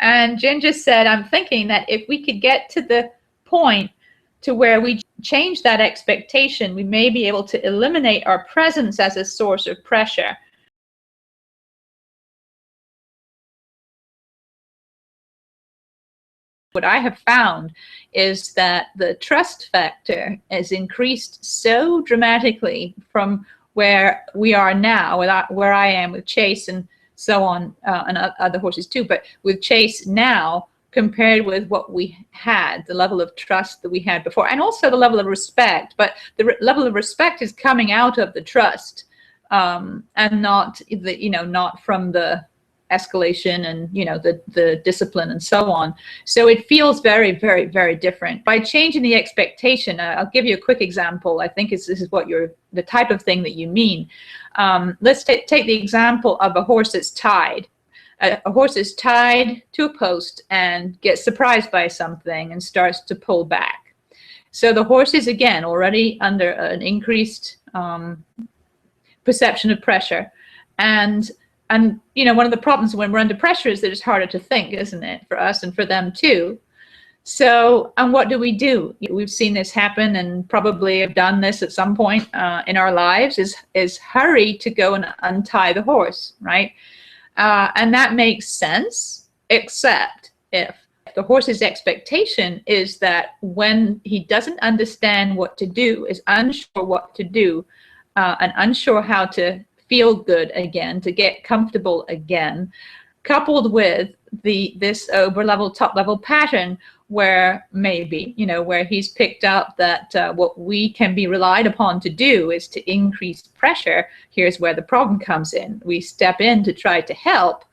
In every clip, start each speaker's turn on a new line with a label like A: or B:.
A: And Ginger said, I'm thinking that if we could get to the point to where we change that expectation, we may be able to eliminate our presence as a source of pressure. What I have found is that the trust factor is increased so dramatically from where we are now, where I am with Chase and so on, and other horses too, but with Chase now compared with what we had, the level of trust that we had before, and also the level of respect. But the level of respect is coming out of the trust, and not not from the escalation and the discipline and so on. So it feels very, very, very different. By changing the expectation, I'll give you a quick example. I think this is what the type of thing that you mean. Let's take the example of a horse that's tied. A horse is tied to a post and gets surprised by something and starts to pull back. So the horse is again already under an increased perception of pressure, and one of the problems when we're under pressure is that it's harder to think, isn't it, for us and for them too. So, and what do? We've seen this happen, and probably have done this at some point in our lives, is hurry to go and untie the horse, right? And that makes sense, except if the horse's expectation is that when he doesn't understand what to do, is unsure what to do, and unsure how to feel good again, to get comfortable again, coupled with this over-level, top-level pattern where maybe, where he's picked up that what we can be relied upon to do is to increase pressure. Here's where the problem comes in. We step in to try to help,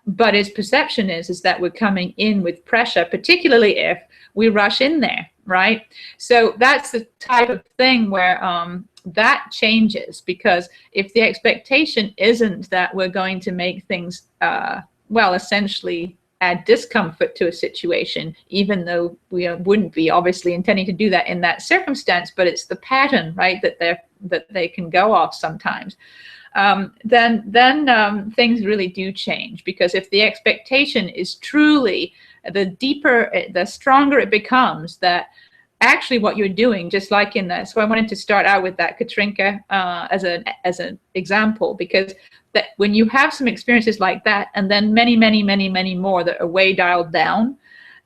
A: but his perception is that we're coming in with pressure, particularly if we rush in there, right? So that's the type of thing where that changes, because if the expectation isn't that we're going to make things, essentially add discomfort to a situation, even though we wouldn't be obviously intending to do that in that circumstance, but it's the pattern, right, that they can go off sometimes. Then things really do change, because if the expectation is truly, the deeper, the stronger it becomes, that actually what you're doing, just like in that. So I wanted to start out with that Katrinka as an example, because that when you have some experiences like that, and then many, many, many, many more that are way dialed down,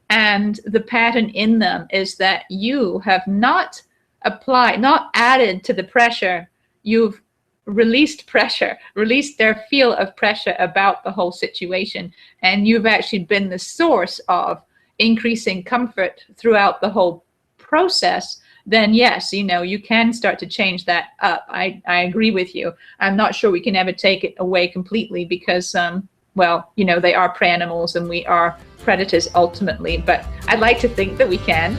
A: and the pattern in them is that you have not added to the pressure, you've released pressure, released their feel of pressure about the whole situation, and you've actually been the source of increasing comfort throughout the whole process, then yes, you can start to change that up. I agree with you. I'm not sure we can ever take it away completely, because they are prey animals and we are predators ultimately, but I'd like to think that we can.